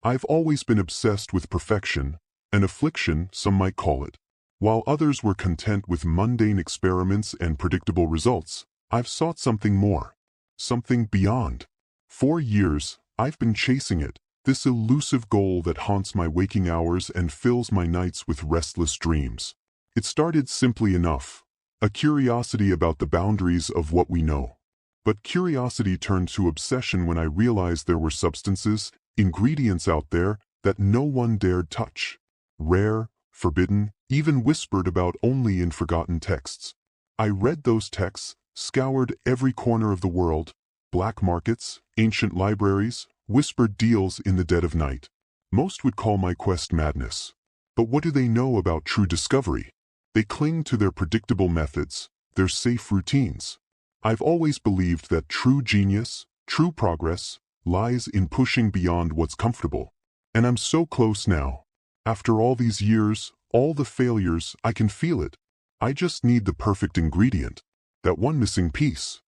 I've always been obsessed with perfection, an affliction, some might call it. While others were content with mundane experiments and predictable results, I've sought something more, something beyond. For years, I've been chasing it, this elusive goal that haunts my waking hours and fills my nights with restless dreams. It started simply enough, a curiosity about the boundaries of what we know. But curiosity turned to obsession when I realized there were substances, ingredients out there that no one dared touch. Rare, forbidden, even whispered about only in forgotten texts. I read those texts, scoured every corner of the world, black markets, ancient libraries, whispered deals in the dead of night. Most would call my quest madness. But what do they know about true discovery? They cling to their predictable methods, their safe routines. I've always believed that true genius, true progress, lies in pushing beyond what's comfortable. And I'm so close now. After all these years, all the failures, I can feel it. I just need the perfect ingredient, that one missing piece.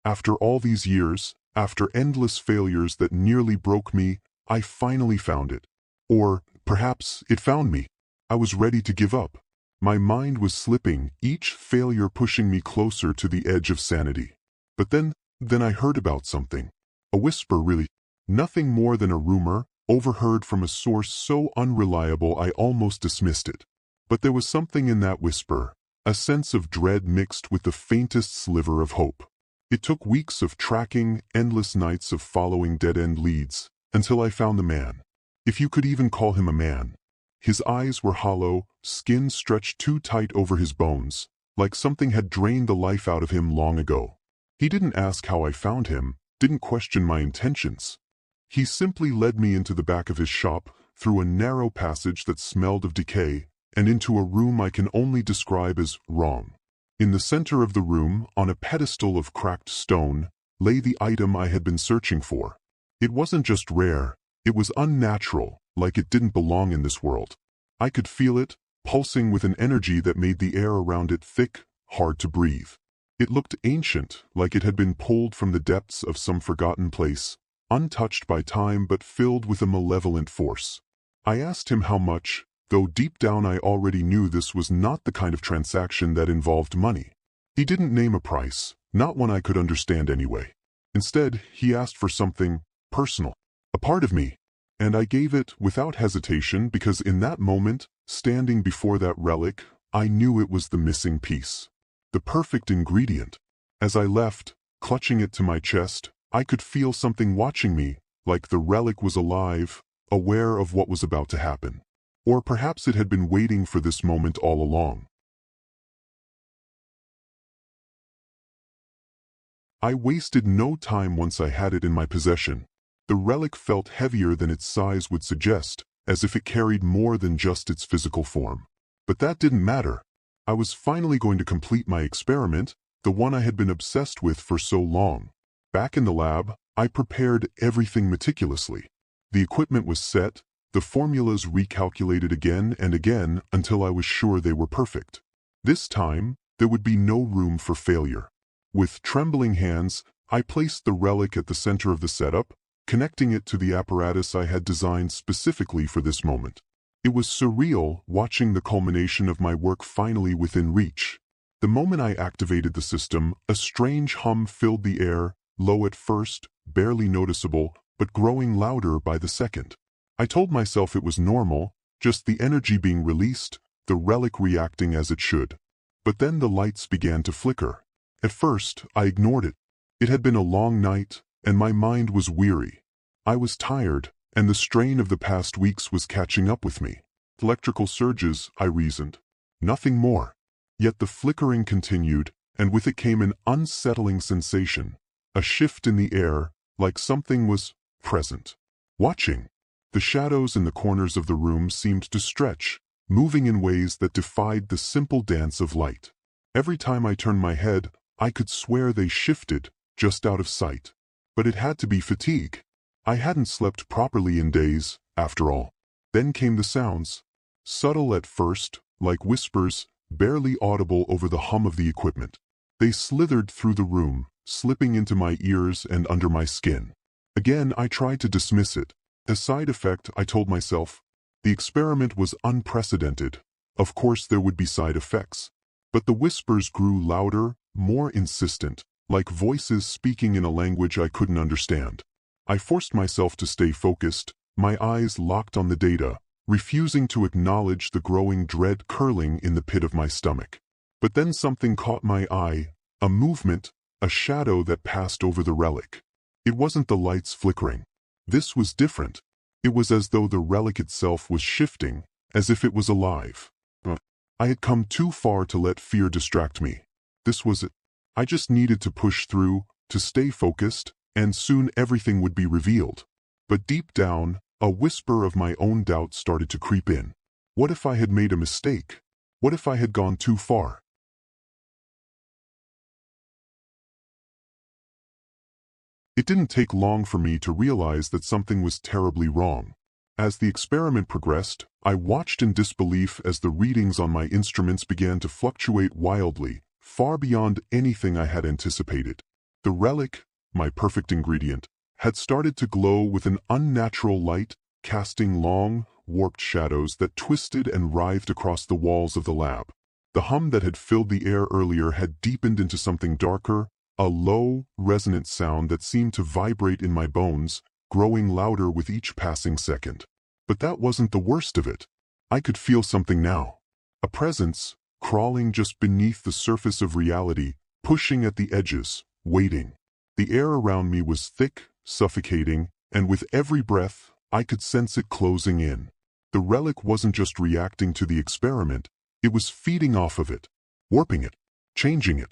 After all these years, after endless failures that nearly broke me, I finally found it. Or perhaps it found me. I was ready to give up. My mind was slipping, each failure pushing me closer to the edge of sanity. But then I heard about something. A whisper, really. Nothing more than a rumor, overheard from a source so unreliable I almost dismissed it. But there was something in that whisper, a sense of dread mixed with the faintest sliver of hope. It took weeks of tracking, endless nights of following dead-end leads, until I found the man. If you could even call him a man. His eyes were hollow, skin stretched too tight over his bones, like something had drained the life out of him long ago. He didn't ask how I found him, didn't question my intentions. He simply led me into the back of his shop, through a narrow passage that smelled of decay, and into a room I can only describe as wrong. In the center of the room, on a pedestal of cracked stone, lay the item I had been searching for. It wasn't just rare, it was unnatural, like it didn't belong in this world. I could feel it, pulsing with an energy that made the air around it thick, hard to breathe. It looked ancient, like it had been pulled from the depths of some forgotten place, untouched by time but filled with a malevolent force. I asked him how much, though deep down I already knew this was not the kind of transaction that involved money. He didn't name a price, not one I could understand anyway. Instead, he asked for something personal, a part of me. And I gave it without hesitation because in that moment, standing before that relic, I knew it was the missing piece. The perfect ingredient. As I left, clutching it to my chest, I could feel something watching me, like the relic was alive, aware of what was about to happen. Or perhaps it had been waiting for this moment all along. I wasted no time once I had it in my possession. The relic felt heavier than its size would suggest, as if it carried more than just its physical form. But that didn't matter. I was finally going to complete my experiment, the one I had been obsessed with for so long. Back in the lab, I prepared everything meticulously. The equipment was set, the formulas recalculated again and again until I was sure they were perfect. This time, there would be no room for failure. With trembling hands, I placed the relic at the center of the setup, connecting it to the apparatus I had designed specifically for this moment. It was surreal watching the culmination of my work finally within reach. The moment I activated the system, a strange hum filled the air, low at first, barely noticeable, but growing louder by the second. I told myself it was normal, just the energy being released, the relic reacting as it should. But then the lights began to flicker. At first, I ignored it. It had been a long night, and my mind was weary. I was tired, and the strain of the past weeks was catching up with me. Electrical surges, I reasoned. Nothing more. Yet the flickering continued, and with it came an unsettling sensation, a shift in the air, like something was present, watching. The shadows in the corners of the room seemed to stretch, moving in ways that defied the simple dance of light. Every time I turned my head, I could swear they shifted, just out of sight. But it had to be fatigue. I hadn't slept properly in days, after all. Then came the sounds. Subtle at first, like whispers, barely audible over the hum of the equipment. They slithered through the room, slipping into my ears and under my skin. Again, I tried to dismiss it. As side effect, I told myself, the experiment was unprecedented. Of course there would be side effects. But the whispers grew louder, more insistent, like voices speaking in a language I couldn't understand. I forced myself to stay focused, my eyes locked on the data, refusing to acknowledge the growing dread curling in the pit of my stomach. But then something caught my eye, a movement, a shadow that passed over the relic. It wasn't the lights flickering. This was different. It was as though the relic itself was shifting, as if it was alive. I had come too far to let fear distract me. This was it. I just needed to push through, to stay focused, and soon everything would be revealed. But deep down, a whisper of my own doubt started to creep in. What if I had made a mistake? What if I had gone too far? It didn't take long for me to realize that something was terribly wrong. As the experiment progressed, I watched in disbelief as the readings on my instruments began to fluctuate wildly, far beyond anything I had anticipated. The relic, my perfect ingredient, had started to glow with an unnatural light, casting long, warped shadows that twisted and writhed across the walls of the lab. The hum that had filled the air earlier had deepened into something darker, a low, resonant sound that seemed to vibrate in my bones, growing louder with each passing second. But that wasn't the worst of it. I could feel something now. A presence, crawling just beneath the surface of reality, pushing at the edges, waiting. The air around me was thick, suffocating, and with every breath, I could sense it closing in. The relic wasn't just reacting to the experiment, it was feeding off of it, warping it, changing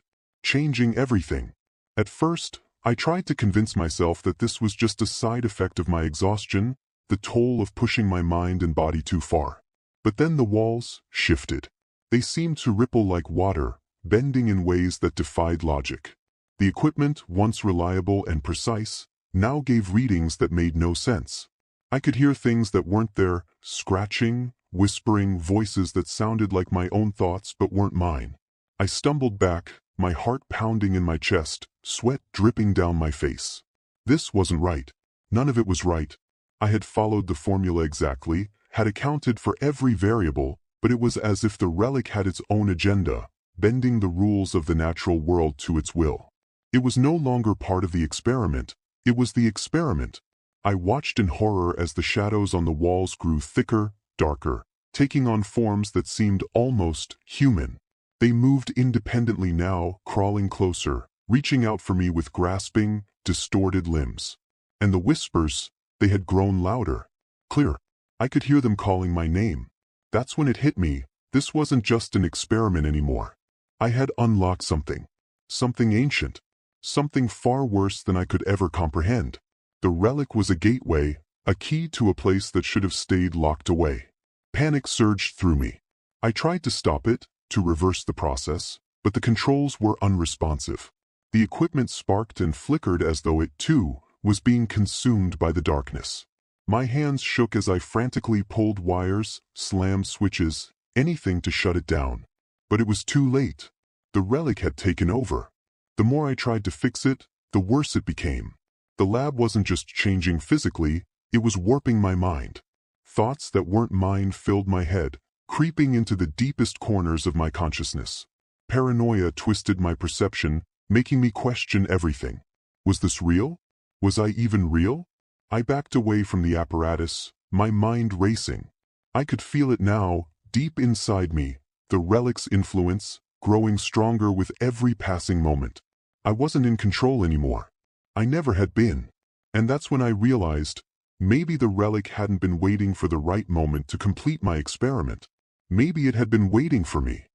everything. At first, I tried to convince myself that this was just a side effect of my exhaustion, the toll of pushing my mind and body too far. But then the walls shifted. They seemed to ripple like water, bending in ways that defied logic. The equipment, once reliable and precise, now gave readings that made no sense. I could hear things that weren't there, scratching, whispering, voices that sounded like my own thoughts but weren't mine. I stumbled back, my heart pounding in my chest, sweat dripping down my face. This wasn't right. None of it was right. I had followed the formula exactly, had accounted for every variable, but it was as if the relic had its own agenda, bending the rules of the natural world to its will. It was no longer part of the experiment. It was the experiment. I watched in horror as the shadows on the walls grew thicker, darker, taking on forms that seemed almost human. They moved independently now, crawling closer, reaching out for me with grasping, distorted limbs. And the whispers, they had grown louder, clearer. I could hear them calling my name. That's when it hit me. This wasn't just an experiment anymore. I had unlocked something. Something ancient. Something far worse than I could ever comprehend. The relic was a gateway, a key to a place that should have stayed locked away. Panic surged through me. I tried to stop it, to reverse the process, but the controls were unresponsive. The equipment sparked and flickered as though it, too, was being consumed by the darkness. My hands shook as I frantically pulled wires, slammed switches, anything to shut it down. But it was too late. The relic had taken over. The more I tried to fix it, the worse it became. The lab wasn't just changing physically, it was warping my mind. Thoughts that weren't mine filled my head, creeping into the deepest corners of my consciousness. Paranoia twisted my perception, making me question everything. Was this real? Was I even real? I backed away from the apparatus, my mind racing. I could feel it now, deep inside me, the relic's influence, growing stronger with every passing moment. I wasn't in control anymore. I never had been. And that's when I realized, maybe the relic hadn't been waiting for the right moment to complete my experiment. Maybe it had been waiting for me.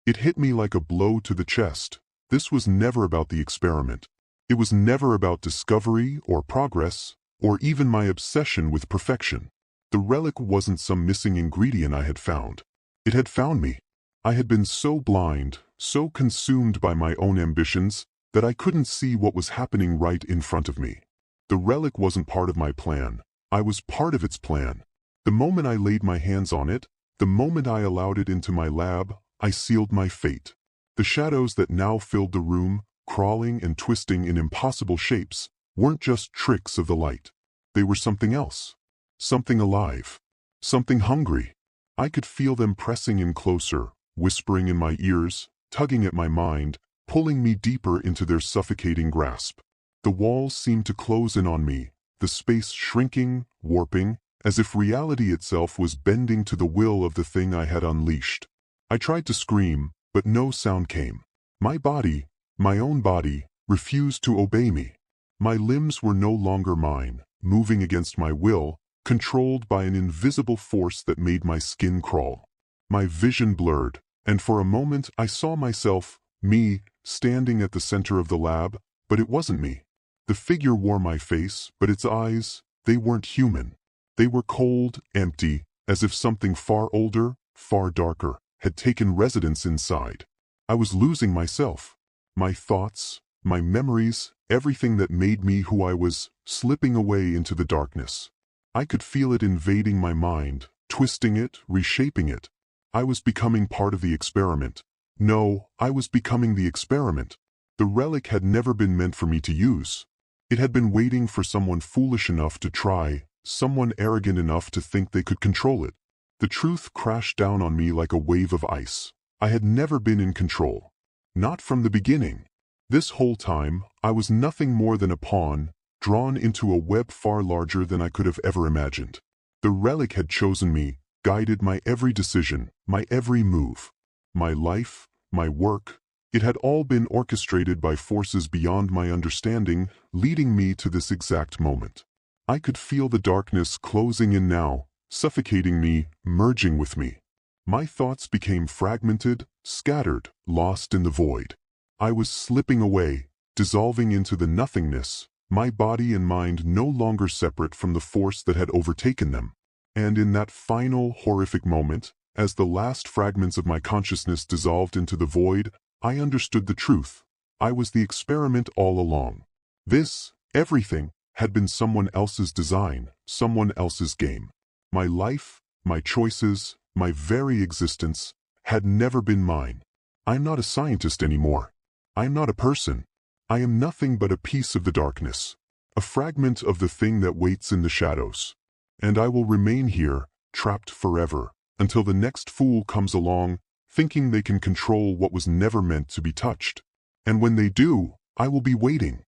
It hit me like a blow to the chest. This was never about the experiment. It was never about discovery or progress, or even my obsession with perfection. The relic wasn't some missing ingredient I had found. It had found me. I had been so blind, so consumed by my own ambitions, that I couldn't see what was happening right in front of me. The relic wasn't part of my plan. I was part of its plan. The moment I laid my hands on it, the moment I allowed it into my lab, I sealed my fate. The shadows that now filled the room, crawling and twisting in impossible shapes, weren't just tricks of the light. They were something else. Something alive. Something hungry. I could feel them pressing in closer, whispering in my ears, tugging at my mind, pulling me deeper into their suffocating grasp. The walls seemed to close in on me, the space shrinking, warping, as if reality itself was bending to the will of the thing I had unleashed. I tried to scream, but no sound came. My body, my own body, refused to obey me. My limbs were no longer mine, moving against my will, controlled by an invisible force that made my skin crawl. My vision blurred, and for a moment I saw myself, me, standing at the center of the lab, but it wasn't me. The figure wore my face, but its eyes, they weren't human. They were cold, empty, as if something far older, far darker, had taken residence inside. I was losing myself. My thoughts, my memories, everything that made me who I was, slipping away into the darkness. I could feel it invading my mind, twisting it, reshaping it. I was becoming part of the experiment. No, I was becoming the experiment. The relic had never been meant for me to use. It had been waiting for someone foolish enough to try, someone arrogant enough to think they could control it. The truth crashed down on me like a wave of ice. I had never been in control. Not from the beginning. This whole time, I was nothing more than a pawn, drawn into a web far larger than I could have ever imagined. The relic had chosen me, guided my every decision, my every move. My life, my work, it had all been orchestrated by forces beyond my understanding, leading me to this exact moment. I could feel the darkness closing in now, suffocating me, merging with me. My thoughts became fragmented, scattered, lost in the void. I was slipping away, dissolving into the nothingness, my body and mind no longer separate from the force that had overtaken them. And in that final, horrific moment, as the last fragments of my consciousness dissolved into the void, I understood the truth. I was the experiment all along. This, everything, had been someone else's design, someone else's game. My life, my choices, my very existence, had never been mine. I'm not a scientist anymore. I'm not a person. I am nothing but a piece of the darkness, a fragment of the thing that waits in the shadows. And I will remain here, trapped forever, until the next fool comes along, thinking they can control what was never meant to be touched. And when they do, I will be waiting,